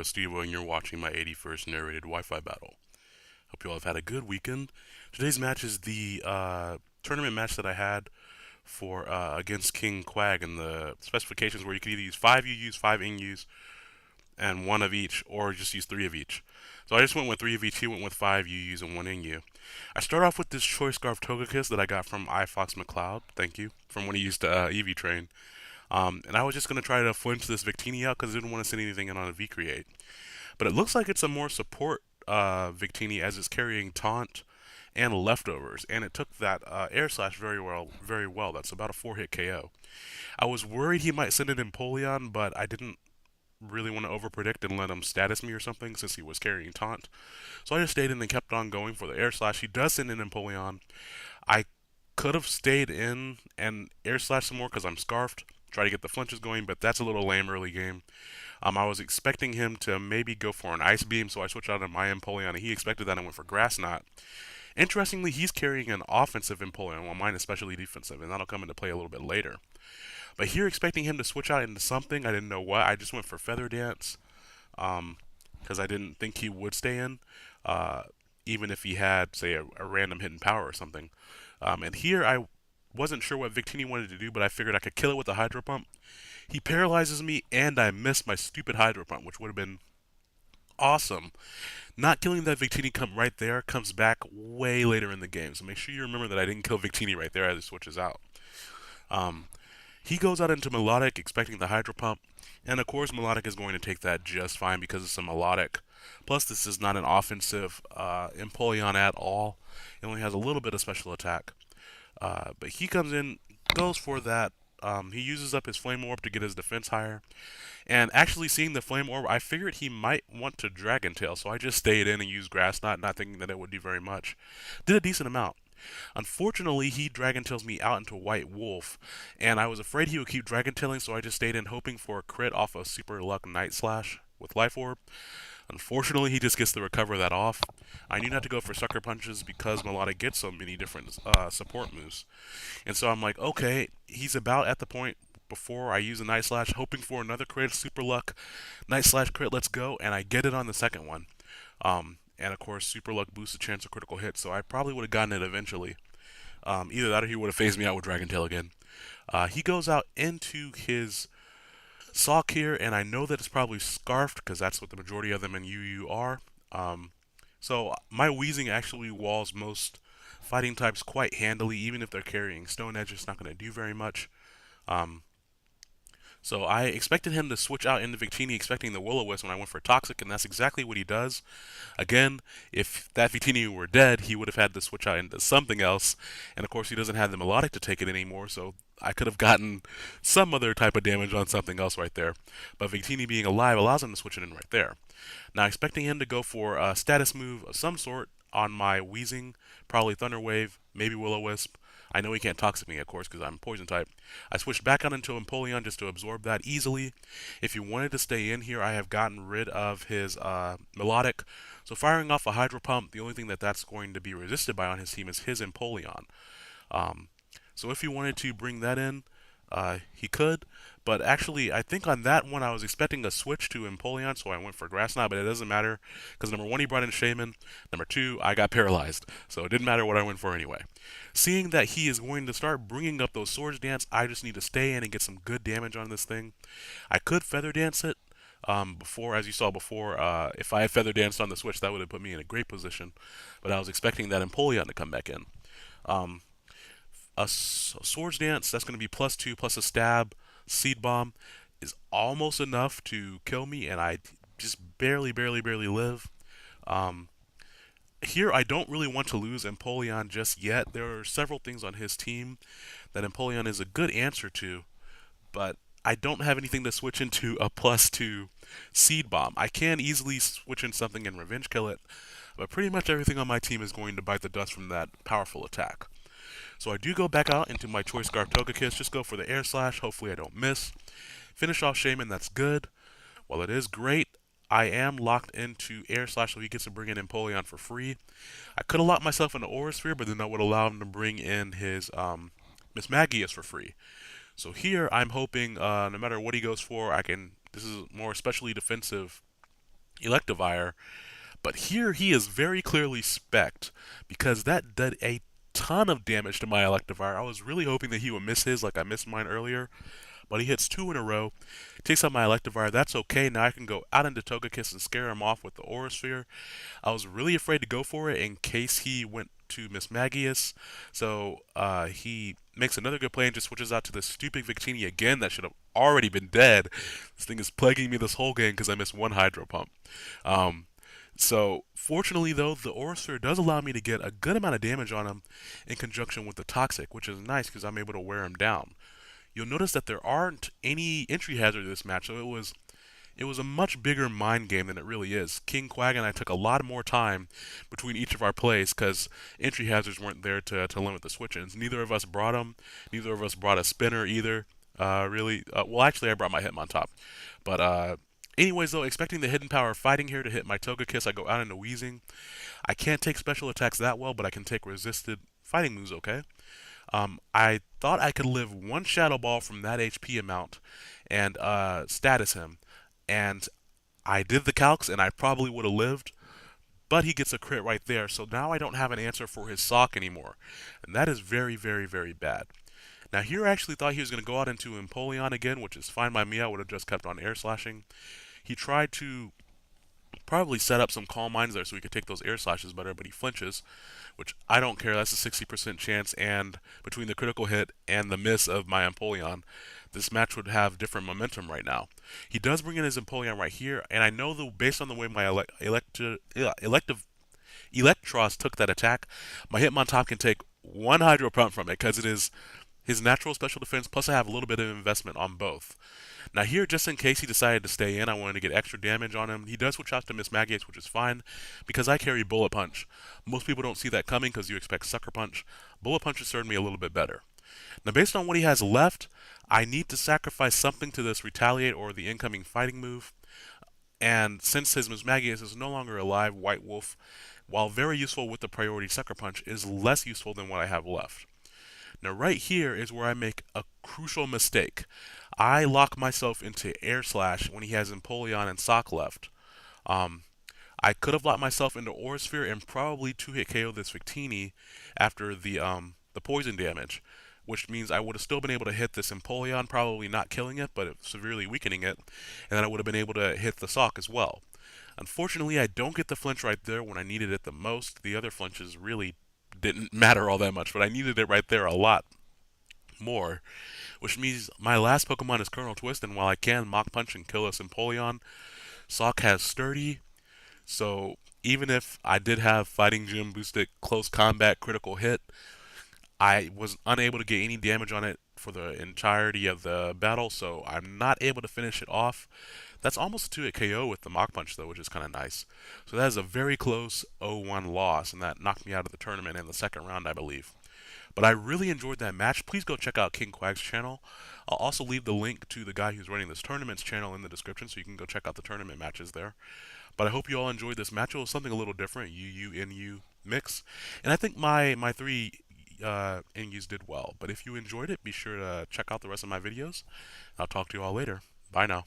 Necrostevo, and you're watching my 81st narrated Wi-Fi battle. Hope you all have had a good weekend. Today's match is the tournament match that I had for against KingQuag, and the specifications where you could either use 5 UUs, 5 INUs, and 1 of each, or just use 3 of each. So I just went with 3 of each. He went with 5 UUs and 1 INU. I start off with this Choice Scarf Togekiss that I got from iFox McCloud. Thank you. From when he used to EV train. And I was just going to try to flinch this Victini out because I didn't want to send anything in on a V-Create. But it looks like it's a more support Victini, as it's carrying Taunt and Leftovers. And it took that Air Slash very well, very well. That's about a 4-hit KO. I was worried he might send it in Empoleon, but I didn't really want to overpredict and let him status me or something since he was carrying Taunt. So I just stayed in and kept on going for the Air Slash. He does send in Empoleon. I could have stayed in and Air Slash some more because I'm Scarfed, try to get the flinches going, but that's a little lame early game. I was expecting him to maybe go for an Ice Beam, so I switched out on my Empoleon, and he expected that and went for Grass Knot. Interestingly, he's carrying an offensive Empoleon, while mine is especially defensive, and that'll come into play a little bit later. But here, expecting him to switch out into something, I didn't know what. I just went for Feather Dance, because I didn't think he would stay in, even if he had, say, a random hidden power or something. And here, I wasn't sure what Victini wanted to do, but I figured I could kill it with a Hydro Pump. He paralyzes me, and I missed my stupid Hydro Pump, which would have been awesome. Not killing that Victini come right there comes back way later in the game, so make sure you remember that I didn't kill Victini right there as he switches out. He goes out into Melodic, expecting the Hydro Pump, and of course Melodic is going to take that just fine because it's a Melodic. Plus, this is not an offensive Empoleon at all. It only has a little bit of special attack. But he comes in, goes for that. He uses up his Flame Orb to get his defense higher. And actually seeing the Flame Orb, I figured he might want to Dragon Tail, so I just stayed in and used Grass Knot, not thinking that it would do very much. Did a decent amount. Unfortunately, he Dragon Tails me out into White Wolf, and I was afraid he would keep Dragon Tailing, so I just stayed in hoping for a crit off a Super Luck Night Slash with Life Orb. Unfortunately, he just gets to recover that off. I knew not to go for Sucker Punches because Melodic gets so many different support moves. And so I'm like, okay, he's about at the point before I use a Night Slash, hoping for another crit, Super Luck, Night Slash crit, let's go, and I get it on the second one. And of course, Super Luck boosts the chance of critical hit, so I probably would have gotten it eventually. Either that or he would have phased me out with Dragon Tail again. He goes out into his Sock here, and I know that it's probably Scarfed because that's what the majority of them in UU are. So my Weezing actually walls most fighting types quite handily, even if they're carrying Stone Edge. It's not going to do very much. So I expected him to switch out into Victini, expecting the Will-O-Wisp when I went for Toxic, and that's exactly what he does. Again, if that Victini were dead, he would have had to switch out into something else, and of course he doesn't have the Melodic to take it anymore, so I could have gotten some other type of damage on something else right there. But Victini being alive allows him to switch it in right there. Now, expecting him to go for a status move of some sort on my Weezing, probably Thunder Wave, maybe Will-O-Wisp. I know he can't Toxic me, of course, because I'm Poison type. I switched back out into Empoleon just to absorb that easily. If you wanted to stay in here, I have gotten rid of his Melodic. So firing off a Hydro Pump, the only thing that's going to be resisted by on his team is his Empoleon. So if he wanted to bring that in, he could. But actually, I think on that one, I was expecting a switch to Empoleon, so I went for Grass Knot, but it doesn't matter, because number one, he brought in Shaman. Number two, I got paralyzed, so it didn't matter what I went for anyway. Seeing that he is going to start bringing up those Swords Dance, I just need to stay in and get some good damage on this thing. I could Feather Dance it, before, as you saw before, if I had Feather Danced on the switch, that would have put me in a great position, but I was expecting that Empoleon to come back in. A Swords Dance, that's going to be +2 plus a Stab. Seed Bomb is almost enough to kill me, and I just barely live. Here, I don't really want to lose Empoleon just yet. There are several things on his team that Empoleon is a good answer to, but I don't have anything to switch into a +2 Seed Bomb. I can easily switch in something and Revenge Kill it, but pretty much everything on my team is going to bite the dust from that powerful attack. So I do go back out into my Choice Scarf Togekiss, just go for the Air Slash, hopefully I don't miss. Finish off Shaman, that's good. While it is great, I am locked into Air Slash, so he gets to bring in Empoleon for free. I could have locked myself into Aura Sphere, but then that would allow him to bring in his Mismagius for free. So here, I'm hoping, no matter what he goes for, this is more especially defensive Electivire, but here he is very clearly spec'd because that did a ton of damage to my Electivire. I was really hoping that he would miss his like I missed mine earlier, but he hits two in a row, takes out my Electivire. That's okay. Now I can go out into Togekiss and scare him off with the Aura Sphere. I was really afraid to go for it in case he went to Mismagius, so he makes another good play and just switches out to the stupid Victini again that should have already been dead. This thing is plaguing me this whole game because I missed one Hydro Pump. Um, so, fortunately, though, the Aura Sphere does allow me to get a good amount of damage on him in conjunction with the Toxic, which is nice because I'm able to wear him down. You'll notice that there aren't any entry hazard this match, so it was a much bigger mind game than it really is. KingQuag and I took a lot more time between each of our plays because entry hazards weren't there to limit the switch-ins. Neither of us brought them. Neither of us brought a spinner either. Really. Well, actually, I brought my Hitmontop. But anyways, though, expecting the hidden power of fighting here to hit my Togekiss, I go out into Wheezing. I can't take special attacks that well, but I can take resisted fighting moves okay. I thought I could live one Shadow Ball from that HP amount and status him. And I did the calcs, and I probably would have lived, but he gets a crit right there, so now I don't have an answer for his sock anymore. And that is very, very, very bad. Now here I actually thought he was going to go out into Empoleon again, which is fine by me. I would have just kept on air slashing. He tried to probably set up some calm minds there so he could take those air slashes better, but he flinches, which I don't care. That's a 60% chance, and between the critical hit and the miss of my Empoleon, this match would have different momentum right now. He does bring in his Empoleon right here, and I know that based on the way my elective Electros took that attack, my Hitmontop can take one Hydro Pump from it because it is his natural special defense, plus I have a little bit of investment on both. Now here, just in case he decided to stay in, I wanted to get extra damage on him. He does switch out to Mismagius, which is fine, because I carry Bullet Punch. Most people don't see that coming because you expect Sucker Punch. Bullet Punch has served me a little bit better. Now based on what he has left, I need to sacrifice something to this Retaliate or the incoming fighting move. And since his Mismagius is no longer alive, White Wolf, while very useful with the priority Sucker Punch, is less useful than what I have left. Now right here is where I make a crucial mistake. I lock myself into Air Slash when he has Empoleon and Sock left. Um, I could have locked myself into Aura Sphere and probably two-hit KO this Victini after the poison damage, which means I would have still been able to hit this Empoleon, probably not killing it, but severely weakening it, and then I would have been able to hit the Sock as well. Unfortunately, I don't get the flinch right there when I needed it the most. The other flinches really didn't matter all that much, but I needed it right there a lot more, which means my last Pokemon is Colonel Twist, and while I can Mach Punch and kill this Empoleon, Sock has Sturdy, so even if I did have Fighting Gym boosted close combat critical hit, I was unable to get any damage on it for the entirety of the battle, so I'm not able to finish it off. That's almost a 2-hit KO with the Mach Punch, though, which is kind of nice. So that is a very close 0-1 loss, and that knocked me out of the tournament in the second round, I believe. But I really enjoyed that match. Please go check out KingQuag's channel. I'll also leave the link to the guy who's running this tournament's channel in the description, so you can go check out the tournament matches there. But I hope you all enjoyed this match. It was something a little different, UU, NU mix. And I think my three NUs did well. But if you enjoyed it, be sure to check out the rest of my videos. I'll talk to you all later. Bye now.